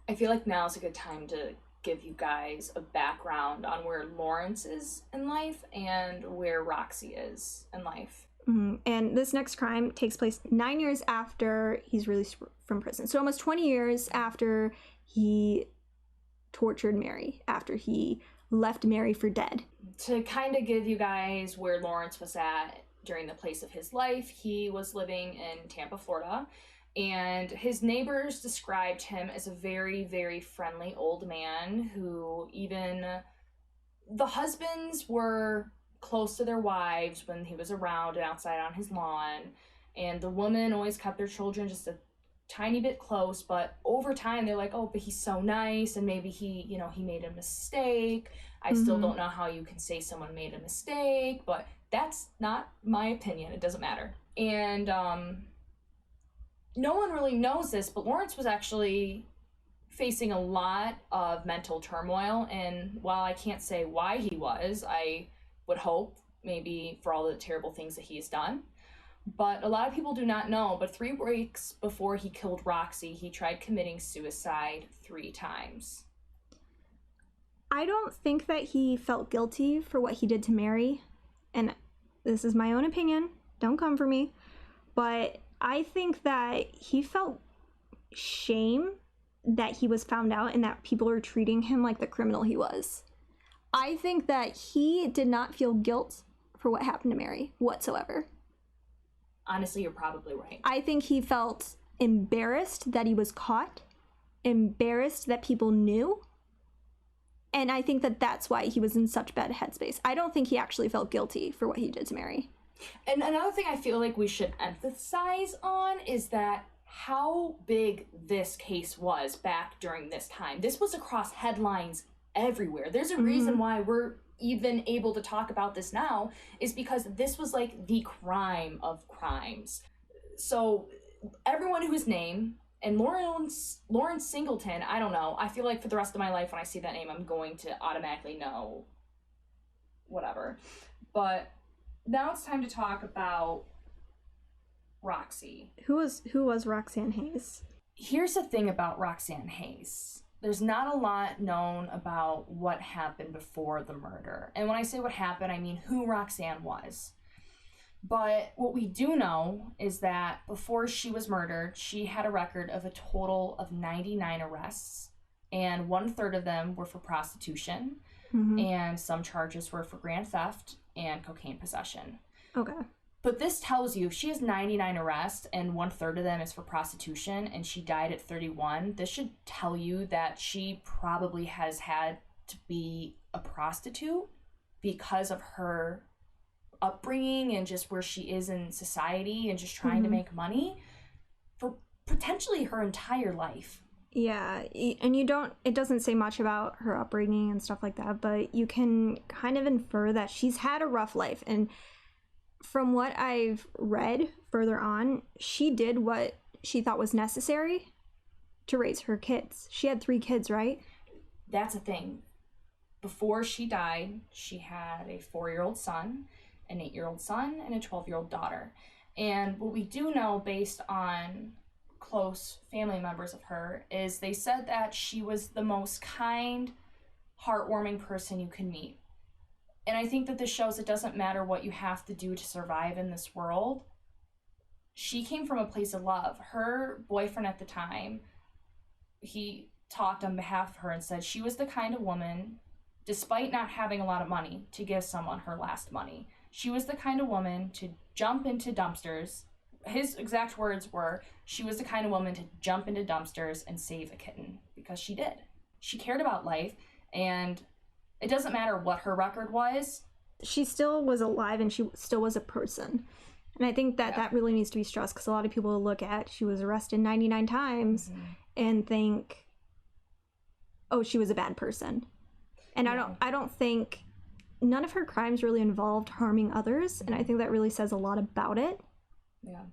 I feel like now is a good time to give you guys a background on where Lawrence is in life and where Roxy is in life. Mm-hmm. And this next crime takes place 9 years after he's released from prison. So almost 20 years after he tortured Mary, after he left Mary for dead. To kind of give you guys where Lawrence was at during the place of his life, he was living in Tampa, Florida. And his neighbors described him as a very, very friendly old man who even the husbands were close to their wives when he was around and outside on his lawn. And the women always kept their children just a tiny bit close. But over time, they're like, oh, but he's so nice. And maybe he made a mistake. I still don't know how you can say someone made a mistake. But that's not my opinion. It doesn't matter. And no one really knows this, but Lawrence was actually facing a lot of mental turmoil. And while I can't say why he was, I would hope maybe for all the terrible things that he has done. But a lot of people do not know, but 3 weeks before he killed Roxy, he tried committing suicide 3 times. I don't think that he felt guilty for what he did to Mary. And this is my own opinion. Don't come for me. But I think that he felt shame that he was found out and that people were treating him like the criminal he was. I think that he did not feel guilt for what happened to Mary whatsoever. Honestly, you're probably right. I think he felt embarrassed that he was caught, embarrassed that people knew, and I think that that's why he was in such bad headspace. I don't think he actually felt guilty for what he did to Mary. And another thing I feel like we should emphasize on is that how big this case was back during this time. This was across headlines everywhere. There's a reason why we're even able to talk about this now, is because this was like the crime of crimes. So everyone whose name, and Lawrence Singleton, I don't know. I feel like for the rest of my life when I see that name, I'm going to automatically know whatever. But now it's time to talk about Roxy. Who was Roxanne Hayes? Here's the thing about Roxanne Hayes. There's not a lot known about what happened before the murder. And when I say what happened, I mean who Roxanne was. But what we do know is that before she was murdered, she had a record of a total of 99 arrests, and 1/3 of them were for prostitution, and some charges were for grand theft and cocaine possession. Okay. But this tells you if she has 99 arrests and 1/3 of them is for prostitution and she died at 31, this should tell you that she probably has had to be a prostitute because of her upbringing and just where she is in society and just trying to make money for potentially her entire life. Yeah, and it doesn't say much about her upbringing and stuff like that, but you can kind of infer that she's had a rough life. And from what I've read further on, she did what she thought was necessary to raise her kids. She had 3 kids, right? That's the thing. Before she died, she had a 4-year-old son, an 8-year-old son, and a 12-year-old daughter. And what we do know based on close family members of her is they said that she was the most kind, heartwarming person you can meet. And I think that this shows it doesn't matter what you have to do to survive in this world. She came from a place of love. Her boyfriend at the time, he talked on behalf of her and said she was the kind of woman, despite not having a lot of money, to give someone her last money. She was the kind of woman to jump into dumpsters. His exact words were, she was the kind of woman to jump into dumpsters and save a kitten, because she did. She cared about life, and it doesn't matter what her record was. She still was alive and she still was a person. And I think that that really needs to be stressed, because a lot of people look at she was arrested 99 times and think, oh, she was a bad person. And I don't think none of her crimes really involved harming others, and I think that really says a lot about it. Yeah.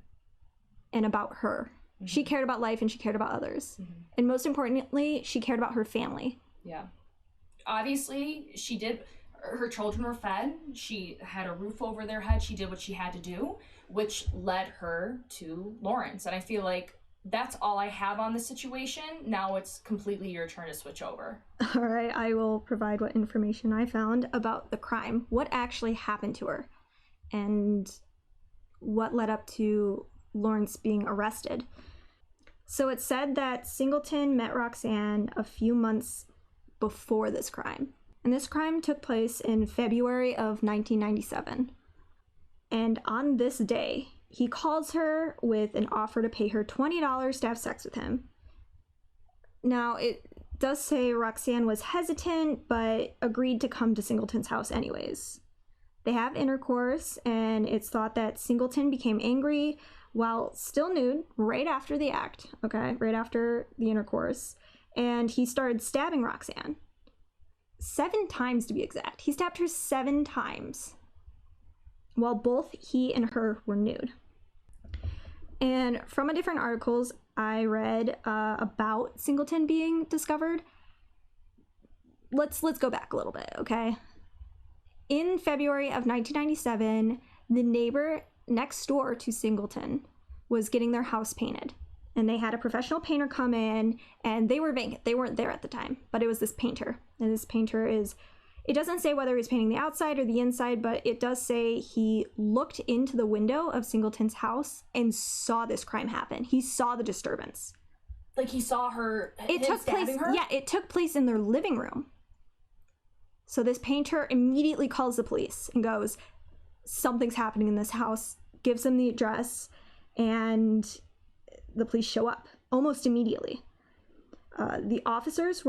And about her. She cared about life and she cared about others. And most importantly, she cared about her family. Yeah. Obviously, she did. Her children were fed. She had a roof over their head. She did what she had to do, which led her to Lawrence. And I feel like that's all I have on the situation. Now it's completely your turn to switch over. All right, I will provide what information I found about the crime. What actually happened to her and what led up to Lawrence being arrested. So it said that Singleton met Roxanne a few months before this crime. And this crime took place in February of 1997. And on this day, he calls her with an offer to pay her $20 to have sex with him. Now, it does say Roxanne was hesitant, but agreed to come to Singleton's house anyways. They have intercourse, and it's thought that Singleton became angry while still nude right after the act, okay? Right after the intercourse. And he started stabbing Roxanne. 7 times to be exact. He stabbed her 7 times while both he and her were nude. And from a different articles I read about Singleton being discovered, let's go back a little bit, okay? In February of 1997, the neighbor next door to Singleton was getting their house painted. And they had a professional painter come in, and they were vacant. They weren't there at the time, but it was this painter. And this painter it doesn't say whether he's painting the outside or the inside, but it does say he looked into the window of Singleton's house and saw this crime happen. He saw the disturbance. Like he saw her stabbing her? Yeah, it took place in their living room. So this painter immediately calls the police and goes, something's happening in this house, gives them the address, and the police show up almost immediately. The officers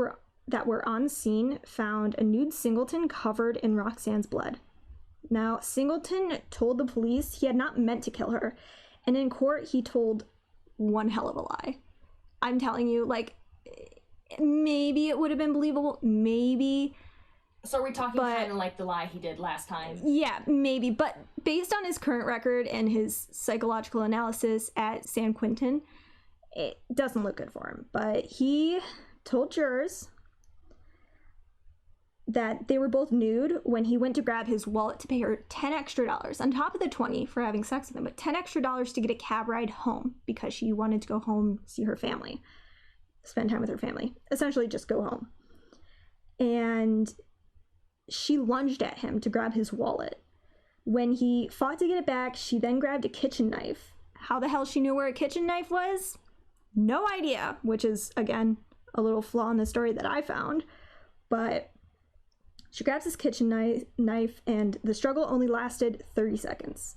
that were on scene found a nude Singleton covered in Roxanne's blood. Now, Singleton told the police he had not meant to kill her, and in court he told one hell of a lie. I'm telling you, like, maybe it would have been believable, maybe. So are we talking kind of like the lie he did last time? Yeah, maybe, but based on his current record and his psychological analysis at San Quentin, it doesn't look good for him. But he told jurors that they were both nude when he went to grab his wallet to pay her $10 extra on top of the 20 for having sex with him, but $10 extra to get a cab ride home because she wanted to go home, see her family, spend time with her family, essentially just go home. And she lunged at him to grab his wallet. When he fought to get it back, she then grabbed a kitchen knife. How the hell she knew where a kitchen knife was? No idea, which is, again, a little flaw in the story that I found. But she grabs his kitchen knife, and the struggle only lasted 30 seconds.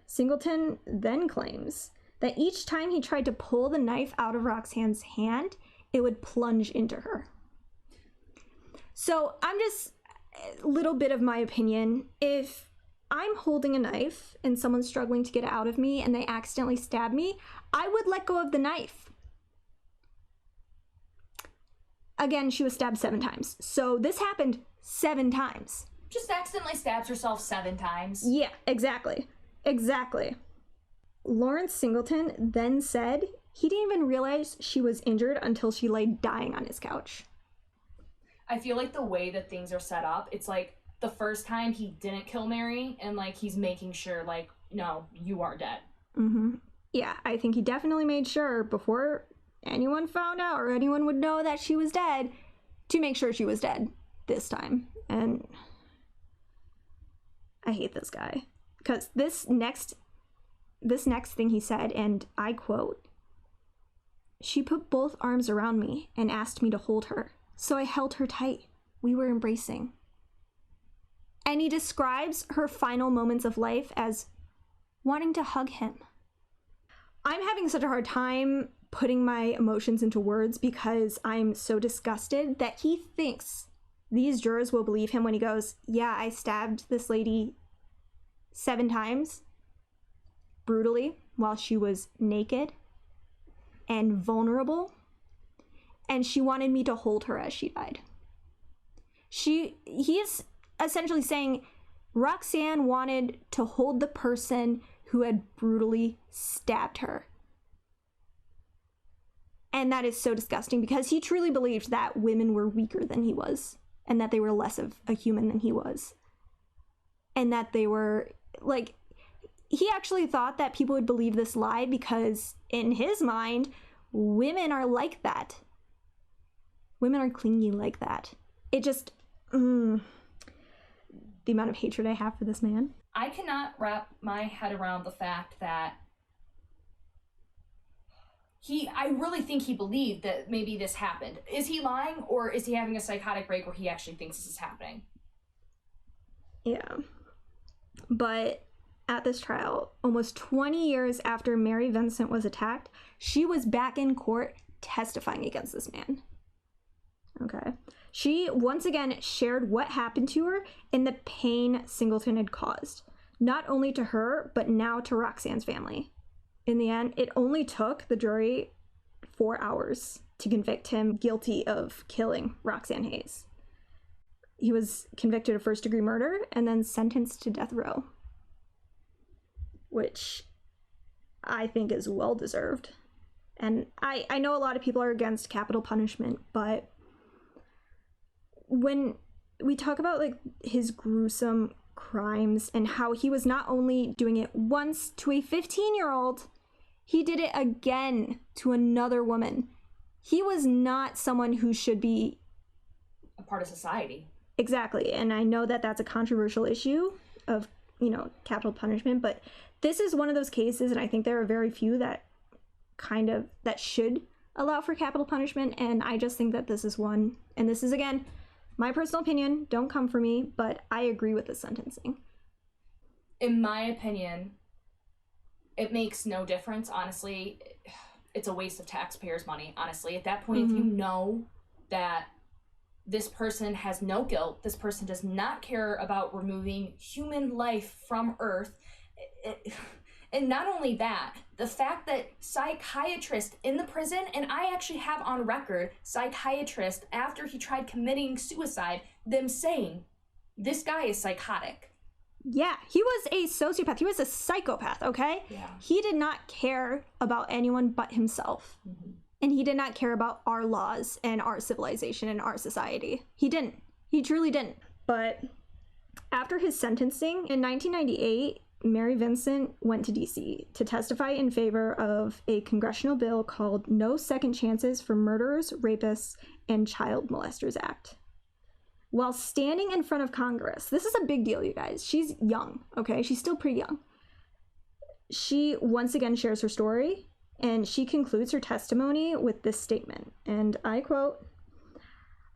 Singleton then claims that each time he tried to pull the knife out of Roxanne's hand, it would plunge into her. So I'm just, a little bit of my opinion, if I'm holding a knife and someone's struggling to get it out of me and they accidentally stab me, I would let go of the knife. Again, she was stabbed 7 times. So this happened 7 times. Just accidentally stabs herself 7 times. Yeah, exactly. Exactly. Lawrence Singleton then said he didn't even realize she was injured until she lay dying on his couch. I feel like the way that things are set up, it's like the first time he didn't kill Mary, and like he's making sure, like, no, you are dead. Mm-hmm. Yeah, I think he definitely made sure before anyone found out or anyone would know that she was dead to make sure she was dead this time. And I hate this guy because this next thing he said, and I quote, "She put both arms around me and asked me to hold her. So I held her tight. We were embracing." And he describes her final moments of life as wanting to hug him. I'm having such a hard time putting my emotions into words because I'm so disgusted that he thinks these jurors will believe him when he goes, yeah, I stabbed this lady 7 times. brutally while she was naked and vulnerable, and she wanted me to hold her as she died. He is essentially saying Roxanne wanted to hold the person who had brutally stabbed her. And that is so disgusting because he truly believed that women were weaker than he was and that they were less of a human than he was. And that they were, like, he actually thought that people would believe this lie because in his mind, women are like that. Women are clingy like that. It just, the amount of hatred I have for this man. I cannot wrap my head around the fact that I really think he believed that maybe this happened. Is he lying, or is he having a psychotic break where he actually thinks this is happening? Yeah. But at this trial, almost 20 years after Mary Vincent was attacked, she was back in court testifying against this man. Okay. She once again shared what happened to her and the pain Singleton had caused, not only to her, but now to Roxanne's family. In the end, it only took the jury 4 hours to convict him guilty of killing Roxanne Hayes. He was convicted of first-degree murder and then sentenced to death row, which I think is well-deserved. And I know a lot of people are against capital punishment, but when we talk about like his gruesome crimes and how he was not only doing it once to a 15-year-old, he did it again to another woman. He was not someone who should be a part of society. Exactly. And I know that that's a controversial issue of, capital punishment, but this is one of those cases, and I think there are very few that should allow for capital punishment, and I just think that this is one. And this is, again, my personal opinion. Don't come for me, but I agree with the sentencing. In my opinion, it makes no difference, honestly. It's a waste of taxpayers' money, honestly. At that point, if you know that this person has no guilt, this person does not care about removing human life from Earth, and not only that, the fact that psychiatrists in the prison, and I actually have on record psychiatrists after he tried committing suicide, them saying, this guy is psychotic. Yeah, he was a sociopath. He was a psychopath, okay? Yeah. He did not care about anyone but himself. Mm-hmm. And he did not care about our laws and our civilization and our society. He didn't. He truly didn't. But after his sentencing in 1998, Mary Vincent went to D.C. to testify in favor of a congressional bill called No Second Chances for Murderers, Rapists, and Child Molesters Act. While standing in front of Congress, this is a big deal, you guys. She's young, okay? She's still pretty young. She once again shares her story, and she concludes her testimony with this statement, and I quote,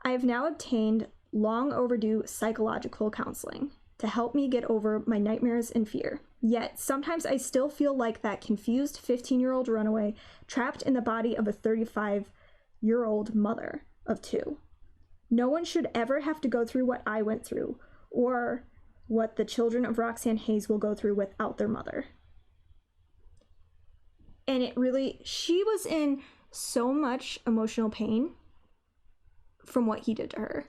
"I have now obtained long overdue psychological counseling to help me get over my nightmares and fear. Yet, sometimes I still feel like that confused 15-year-old runaway trapped in the body of a 35-year-old mother of 2. No one should ever have to go through what I went through, or what the children of Roxanne Hayes will go through without their mother." And she was in so much emotional pain from what he did to her.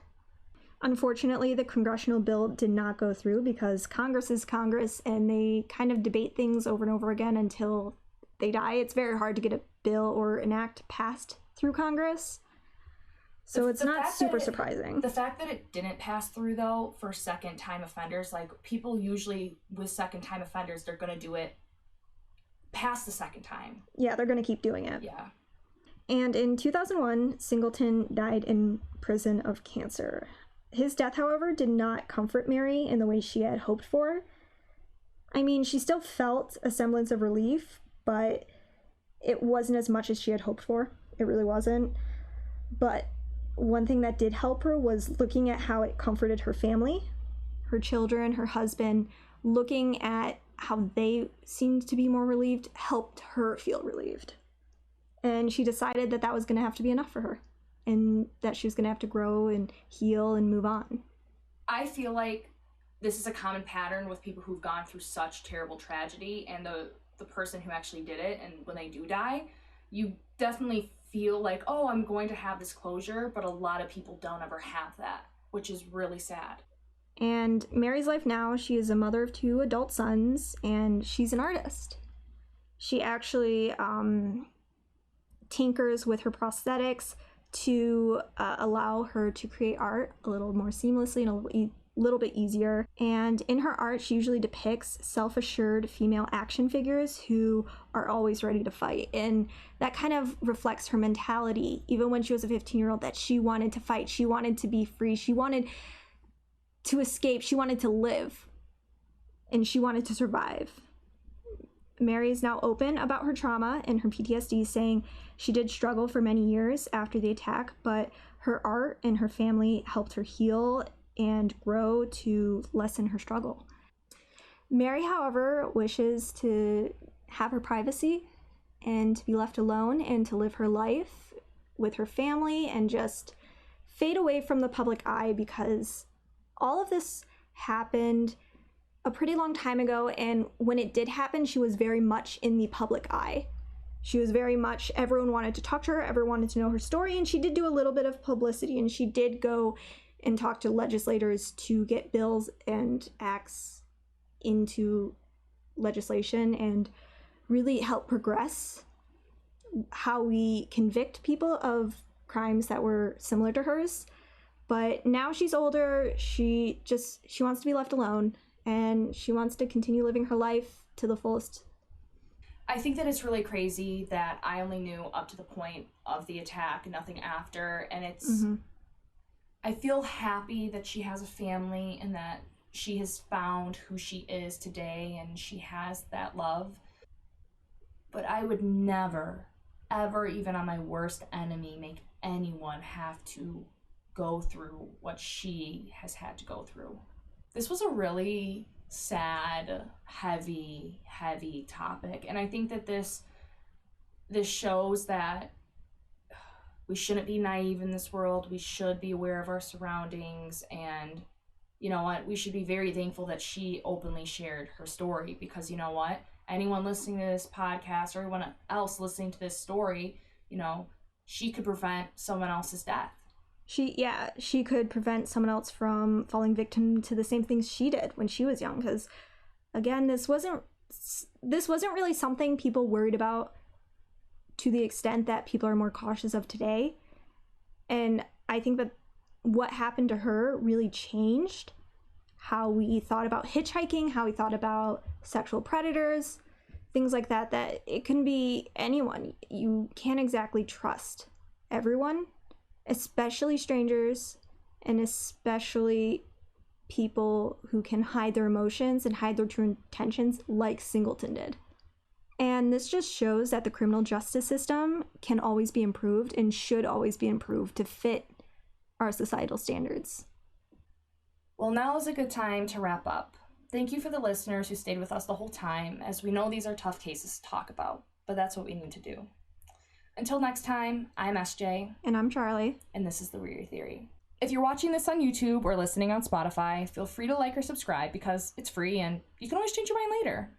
Unfortunately, the congressional bill did not go through because Congress is Congress, and they kind of debate things over and over again until they die. It's very hard to get a bill or an act passed through Congress. So it's not super surprising. The fact that it didn't pass through, though, for second-time offenders, like, people usually with second-time offenders, they're going to do it past the second time. Yeah, they're going to keep doing it. Yeah. And in 2001, Singleton died in prison of cancer. His death, however, did not comfort Mary in the way she had hoped for. I mean, she still felt a semblance of relief, but it wasn't as much as she had hoped for. It really wasn't. But one thing that did help her was looking at how it comforted her family, her children, her husband. Looking at how they seemed to be more relieved helped her feel relieved. And she decided that that was going to have to be enough for her, and that she was going to have to grow and heal and move on. I feel like this is a common pattern with people who've gone through such terrible tragedy, and the the person who actually did it, and when they do die, you definitely feel like, oh, I'm going to have this closure, but a lot of people don't ever have that, which is really sad. And Mary's life now, she is a mother of 2 adult sons, and she's an artist. She actually tinkers with her prosthetics to allow her to create art a little more seamlessly and a little bit easier. And in her art, she usually depicts self-assured female action figures who are always ready to fight. And that kind of reflects her mentality, even when she was a 15-year-old, that she wanted to fight, she wanted to be free, she wanted to escape, she wanted to live, and she wanted to survive. Mary is now open about her trauma and her PTSD, saying she did struggle for many years after the attack, but her art and her family helped her heal and grow to lessen her struggle. Mary, however, wishes to have her privacy and to be left alone and to live her life with her family and just fade away from the public eye, because all of this happened a pretty long time ago, and when it did happen, she was very much in the public eye. She was very much, everyone wanted to talk to her, everyone wanted to know her story, and she did do a little bit of publicity, and she did go and talk to legislators to get bills and acts into legislation and really help progress how we convict people of crimes that were similar to hers. But now she's older, she wants to be left alone, and she wants to continue living her life to the fullest. I think that it's really crazy that I only knew up to the point of the attack, nothing after, and it's... I feel happy that she has a family and that she has found who she is today and she has that love. But I would never, ever, even on my worst enemy, make anyone have to go through what she has had to go through. This was a really sad, heavy topic, and I think that this shows that we shouldn't be naive in this world. We should be aware of our surroundings, and you know what? We should be very thankful that she openly shared her story, because you know what? Anyone listening to this podcast or anyone else listening to this story, you know, she could prevent someone else's death. She could prevent someone else from falling victim to the same things she did when she was young, because again, this wasn't really something people worried about to the extent that people are more cautious of today. And I think that what happened to her really changed how we thought about hitchhiking, how we thought about sexual predators, things like that, that it can be anyone. You can't exactly trust everyone, especially strangers, and especially people who can hide their emotions and hide their true intentions like Singleton did. And this just shows that the criminal justice system can always be improved and should always be improved to fit our societal standards. Well, now is a good time to wrap up. Thank you for the listeners who stayed with us the whole time, as we know these are tough cases to talk about, but that's what we need to do. Until next time, I'm SJ. And I'm Charlie. And this is The Weary Theory. If you're watching this on YouTube or listening on Spotify, feel free to like or subscribe because it's free and you can always change your mind later.